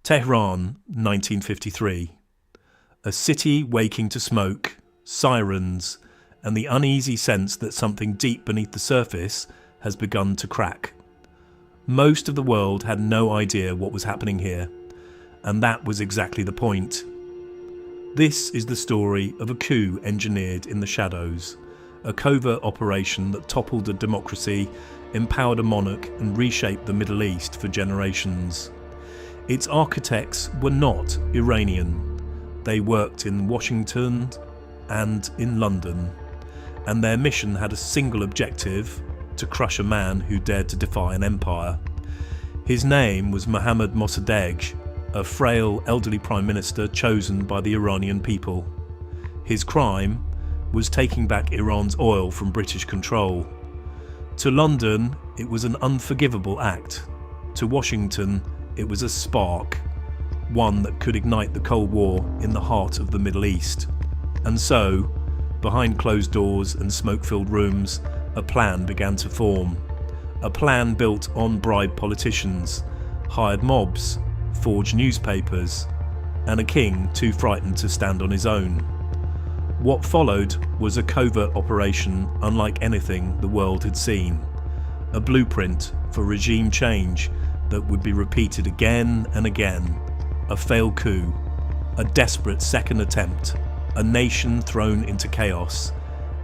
Tehran, 1953. A city waking to smoke, sirens, and the uneasy sense that something deep beneath the surface has begun to crack. Most of the world had no idea what was happening here, and that was exactly the point. This is the story of a coup engineered in the shadows, a covert operation that toppled a democracy, empowered a monarch, and reshaped the Middle East for generations. Its architects were not Iranian. They worked in Washington and in London, and their mission had a single objective: to crush a man who dared to defy an empire. His name was Mohammad Mossadegh, a frail elderly prime minister chosen by the Iranian people. His crime was taking back Iran's oil from British control. To London, it was an unforgivable act. To Washington, it was a spark, one that could ignite the Cold War in the heart of the Middle East. And so, behind closed doors and smoke-filled rooms, a plan began to form. A plan built on bribed politicians, hired mobs, forged newspapers, and a king too frightened to stand on his own. What followed was a covert operation unlike anything the world had seen. A blueprint for regime change that would be repeated again and again. A failed coup, a desperate second attempt, a nation thrown into chaos,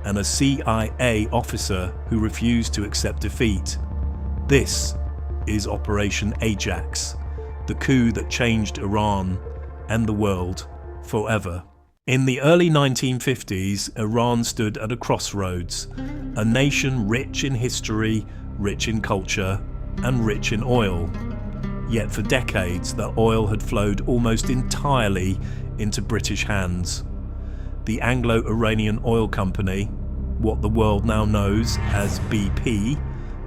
and a CIA officer who refused to accept defeat. This is Operation Ajax, the coup that changed Iran and the world forever. In the early 1950s, Iran stood at a crossroads, a nation rich in history, rich in culture, and rich in oil. Yet for decades, the oil had flowed almost entirely into British hands. The Anglo-Iranian Oil Company, what the world now knows as BP,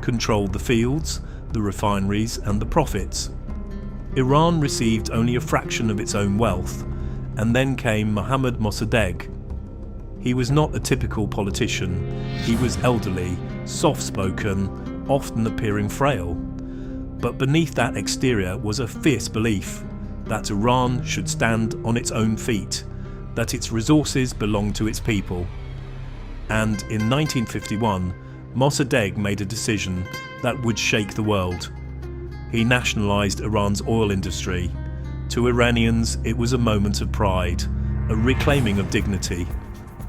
controlled the fields, the refineries, and the profits. Iran received only a fraction of its own wealth, and then came Mohammad Mossadegh. He was not a typical politician. He was elderly, soft-spoken, often appearing frail. But beneath that exterior was a fierce belief that Iran should stand on its own feet, that its resources belonged to its people. And in 1951, Mossadegh made a decision that would shake the world. He nationalized Iran's oil industry. To Iranians, it was a moment of pride, a reclaiming of dignity.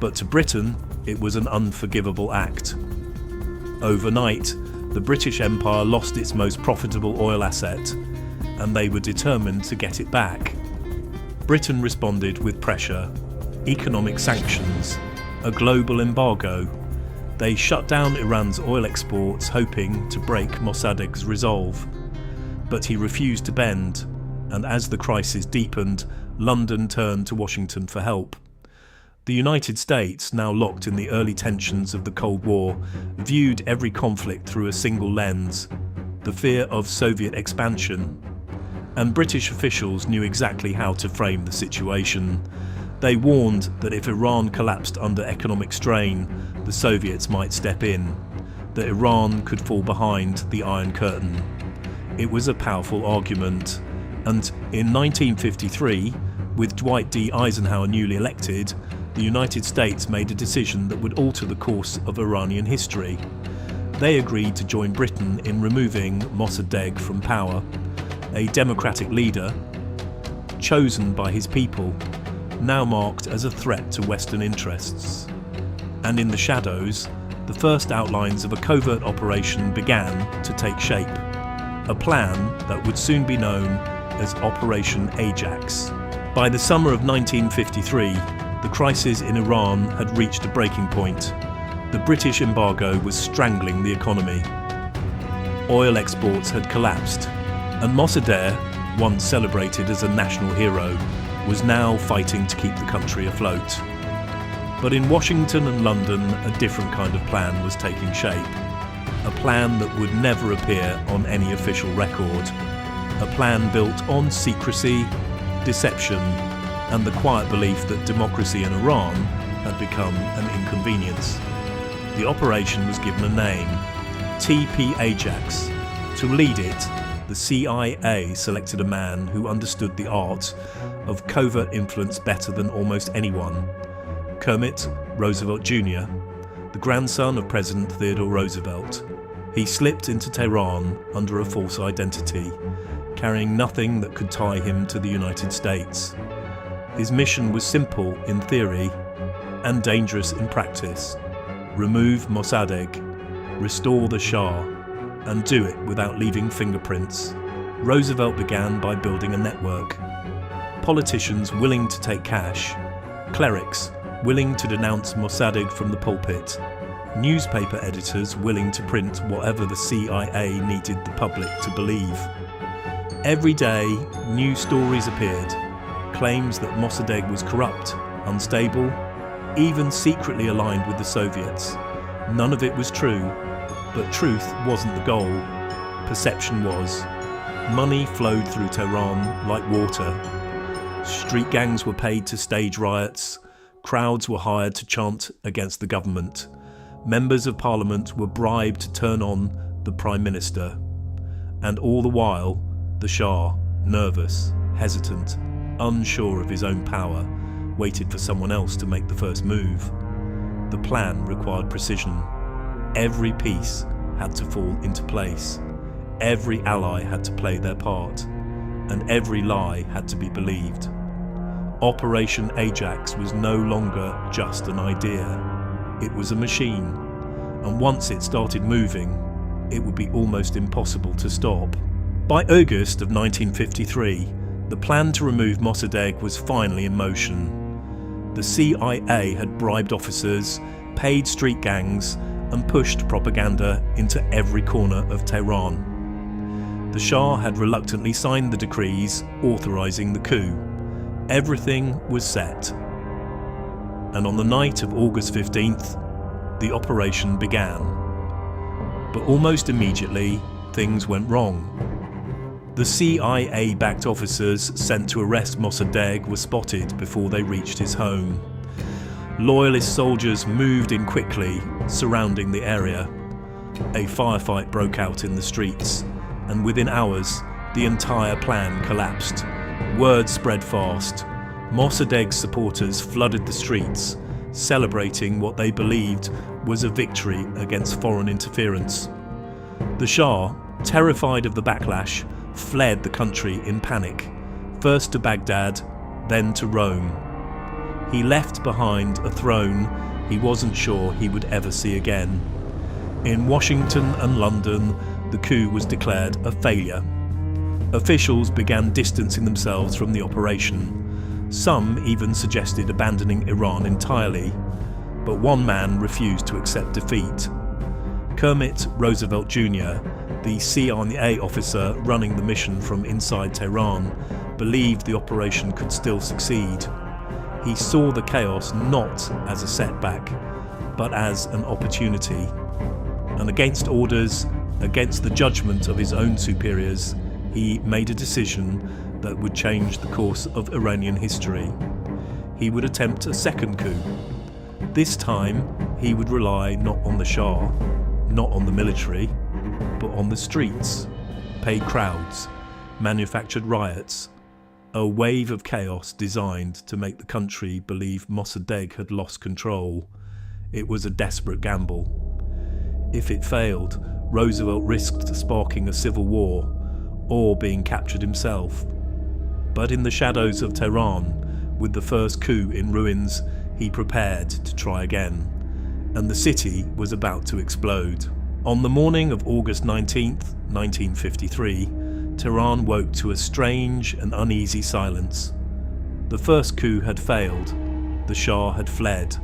But to Britain, it was an unforgivable act. Overnight, the British Empire lost its most profitable oil asset, and they were determined to get it back. Britain responded with pressure, economic sanctions, a global embargo. They shut down Iran's oil exports, hoping to break Mossadegh's resolve. But he refused to bend, and as the crisis deepened, London turned to Washington for help. The United States, now locked in the early tensions of the Cold War, viewed every conflict through a single lens: the fear of Soviet expansion. And British officials knew exactly how to frame the situation. They warned that if Iran collapsed under economic strain, the Soviets might step in, that Iran could fall behind the Iron Curtain. It was a powerful argument, and in 1953, with Dwight D. Eisenhower newly elected, the United States made a decision that would alter the course of Iranian history. They agreed to join Britain in removing Mossadegh from power, a democratic leader, chosen by his people, now marked as a threat to Western interests. And in the shadows, the first outlines of a covert operation began to take shape, a plan that would soon be known as Operation Ajax. By the summer of 1953, the crisis in Iran had reached a breaking point. The British embargo was strangling the economy. Oil exports had collapsed, and Mossadegh, once celebrated as a national hero, was now fighting to keep the country afloat. But in Washington and London, a different kind of plan was taking shape. A plan that would never appear on any official record. A plan built on secrecy, deception, and the quiet belief that democracy in Iran had become an inconvenience. The operation was given a name: TP Ajax. To lead it, the CIA selected a man who understood the art of covert influence better than almost anyone, Kermit Roosevelt Jr., the grandson of President Theodore Roosevelt. He slipped into Tehran under a false identity, carrying nothing that could tie him to the United States. His mission was simple in theory and dangerous in practice: remove Mossadegh, restore the Shah, and do it without leaving fingerprints. Roosevelt began by building a network. Politicians willing to take cash, clerics willing to denounce Mossadegh from the pulpit, newspaper editors willing to print whatever the CIA needed the public to believe. Every day, new stories appeared, claims that Mossadegh was corrupt, unstable, even secretly aligned with the Soviets. None of it was true, but truth wasn't the goal. Perception was. Money flowed through Tehran like water. Street gangs were paid to stage riots. Crowds were hired to chant against the government. Members of parliament were bribed to turn on the prime minister. And all the while, the Shah, nervous, hesitant, unsure of his own power, waited for someone else to make the first move. The plan required precision. Every piece had to fall into place. Every ally had to play their part, and every lie had to be believed. Operation Ajax was no longer just an idea. It was a machine, and once it started moving, it would be almost impossible to stop. By August of 1953, the plan to remove Mossadegh was finally in motion. The CIA had bribed officers, paid street gangs, and pushed propaganda into every corner of Tehran. The Shah had reluctantly signed the decrees authorizing the coup. Everything was set. And on the night of August 15th, the operation began. But almost immediately, things went wrong. The CIA-backed officers sent to arrest Mossadegh were spotted before they reached his home. Loyalist soldiers moved in quickly, surrounding the area. A firefight broke out in the streets, and within hours, the entire plan collapsed. Word spread fast. Mossadegh's supporters flooded the streets, celebrating what they believed was a victory against foreign interference. The Shah, terrified of the backlash, fled the country in panic, first to Baghdad, then to Rome. He left behind a throne he wasn't sure he would ever see again. In Washington and London, the coup was declared a failure. Officials began distancing themselves from the operation. Some even suggested abandoning Iran entirely, but one man refused to accept defeat. Kermit Roosevelt Jr., the CIA officer running the mission from inside Tehran, believed the operation could still succeed. He saw the chaos not as a setback, but as an opportunity. And against orders, against the judgment of his own superiors, he made a decision that would change the course of Iranian history. He would attempt a second coup. This time, he would rely not on the Shah, not on the military, but on the streets, paid crowds, manufactured riots, a wave of chaos designed to make the country believe Mossadegh had lost control. It was a desperate gamble. If it failed, Roosevelt risked sparking a civil war or being captured himself. But in the shadows of Tehran, with the first coup in ruins, he prepared to try again, and the city was about to explode. On the morning of August 19th, 1953, Tehran woke to a strange and uneasy silence. The first coup had failed, the Shah had fled,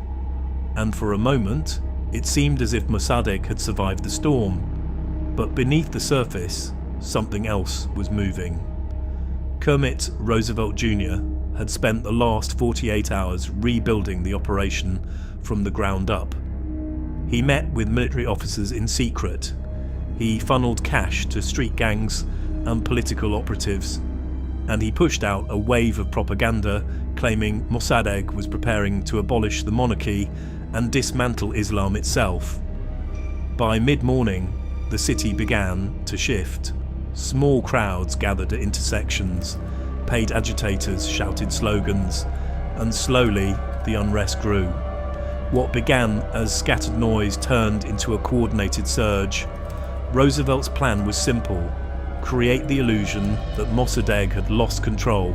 and for a moment, it seemed as if Mossadegh had survived the storm. But beneath the surface, something else was moving. Kermit Roosevelt Jr. had spent the last 48 hours rebuilding the operation from the ground up. He met with military officers in secret. He funneled cash to street gangs and political operatives, and he pushed out a wave of propaganda claiming Mossadegh was preparing to abolish the monarchy and dismantle Islam itself. By mid-morning, the city began to shift. Small crowds gathered at intersections, paid agitators shouted slogans, and slowly the unrest grew. What began as scattered noise turned into a coordinated surge. Roosevelt's plan was simple: create the illusion that Mossadegh had lost control,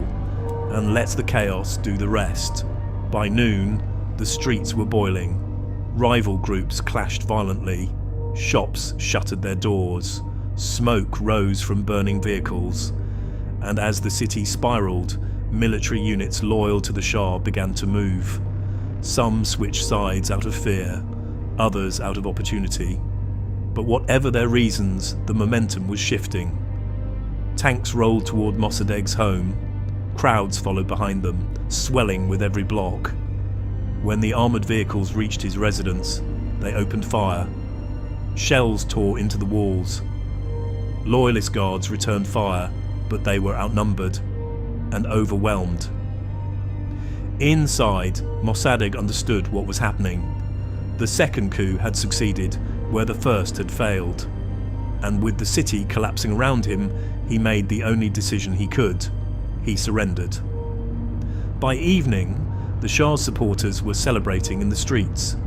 and let the chaos do the rest. By noon, the streets were boiling. Rival groups clashed violently. Shops shuttered their doors. Smoke rose from burning vehicles. And as the city spiraled, military units loyal to the Shah began to move. Some switched sides out of fear, others out of opportunity. But whatever their reasons, the momentum was shifting. Tanks rolled toward Mossadegh's home. Crowds followed behind them, swelling with every block. When the armoured vehicles reached his residence, they opened fire. Shells tore into the walls. Loyalist guards returned fire, but they were outnumbered and overwhelmed. Inside, Mossadegh understood what was happening. The second coup had succeeded where the first had failed. And with the city collapsing around him, he made the only decision he could. He surrendered. By evening, the Shah's supporters were celebrating in the streets.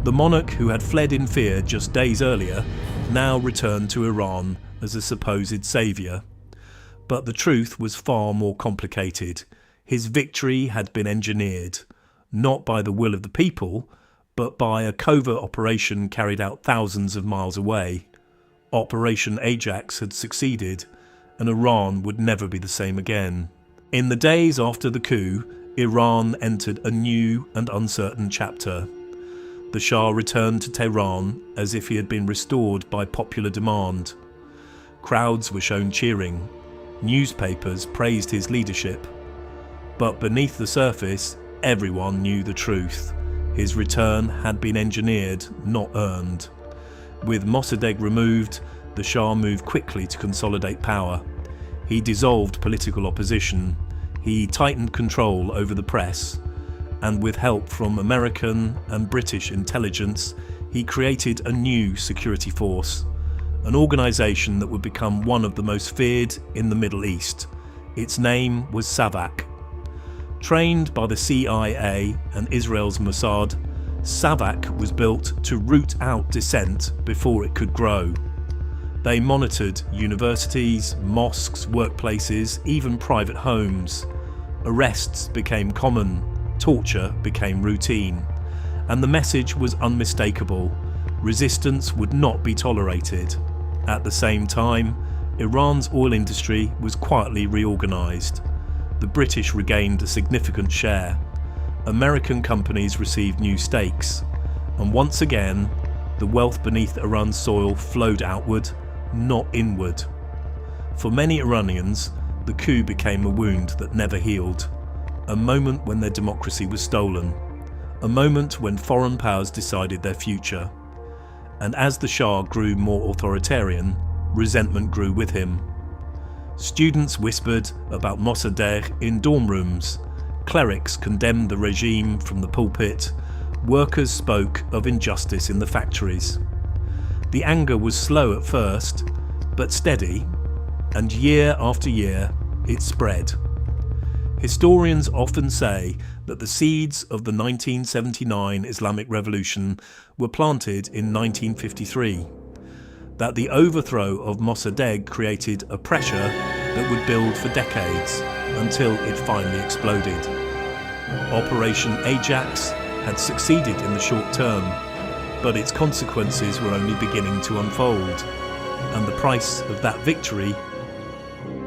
The monarch, who had fled in fear just days earlier, now returned to Iran as a supposed saviour. But the truth was far more complicated. His victory had been engineered, not by the will of the people, but by a covert operation carried out thousands of miles away. Operation Ajax had succeeded, and Iran would never be the same again. In the days after the coup, Iran entered a new and uncertain chapter. The Shah returned to Tehran as if he had been restored by popular demand. Crowds were shown cheering. Newspapers praised his leadership. But beneath the surface, everyone knew the truth. His return had been engineered, not earned. With Mossadegh removed, the Shah moved quickly to consolidate power. He dissolved political opposition. He tightened control over the press. And with help from American and British intelligence, he created a new security force, an organisation that would become one of the most feared in the Middle East. Its name was Savak. Trained by the CIA and Israel's Mossad, Savak was built to root out dissent before it could grow. They monitored universities, mosques, workplaces, even private homes. Arrests became common, torture became routine, and the message was unmistakable: resistance would not be tolerated. At the same time, Iran's oil industry was quietly reorganised. The British regained a significant share. American companies received new stakes, and once again, the wealth beneath Iran's soil flowed outward, not inward. For many Iranians, the coup became a wound that never healed, a moment when their democracy was stolen, a moment when foreign powers decided their future. And as the Shah grew more authoritarian, resentment grew with him. Students whispered about Mossadegh in dorm rooms, clerics condemned the regime from the pulpit, workers spoke of injustice in the factories. The anger was slow at first, but steady, and year after year it spread. Historians often say that the seeds of the 1979 Islamic Revolution were planted in 1953, that the overthrow of Mossadegh created a pressure that would build for decades until it finally exploded. Operation Ajax had succeeded in the short term, but its consequences were only beginning to unfold, and the price of that victory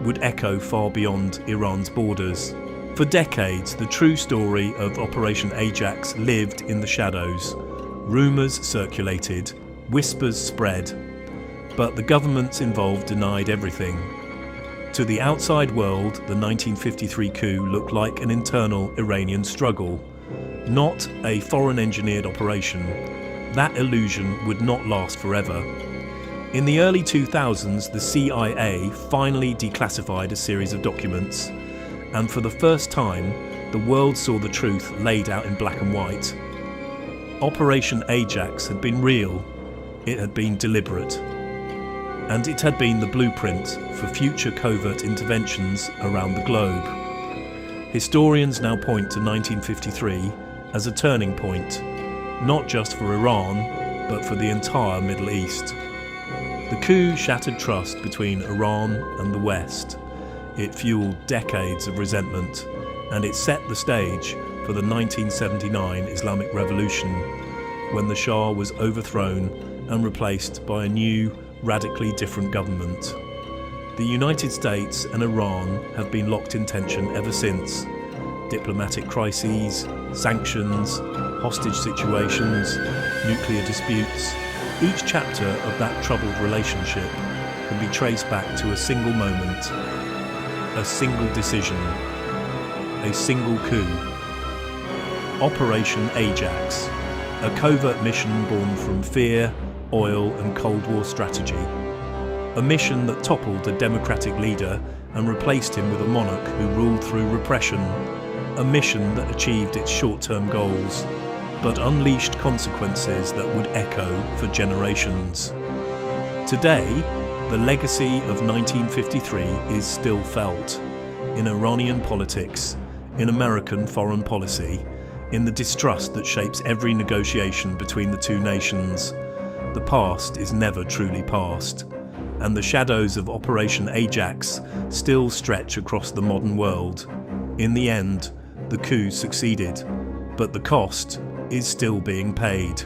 would echo far beyond Iran's borders. For decades, the true story of Operation Ajax lived in the shadows. Rumours circulated, whispers spread, but the governments involved denied everything. To the outside world, the 1953 coup looked like an internal Iranian struggle, not a foreign-engineered operation. That illusion would not last forever. In the early 2000s, the CIA finally declassified a series of documents, and for the first time, the world saw the truth laid out in black and white. Operation Ajax had been real. It had been deliberate. and it had been the blueprint for future covert interventions around the globe. Historians now point to 1953 as a turning point, not just for Iran, but for the entire Middle East. The coup shattered trust between Iran and the West. It fueled decades of resentment, and it set the stage for the 1979 Islamic Revolution, when the Shah was overthrown and replaced by a new, radically different government. The United States and Iran have been locked in tension ever since. Diplomatic crises, sanctions, hostage situations, nuclear disputes. Each chapter of that troubled relationship can be traced back to a single moment, a single decision, a single coup. Operation Ajax, a covert mission born from fear, oil and Cold War strategy. A mission that toppled a democratic leader and replaced him with a monarch who ruled through repression. A mission that achieved its short-term goals, but unleashed consequences that would echo for generations. Today, the legacy of 1953 is still felt in Iranian politics, in American foreign policy, in the distrust that shapes every negotiation between the two nations. The past is never truly past, and the shadows of Operation Ajax still stretch across the modern world. In the end, the coup succeeded, but the cost is still being paid.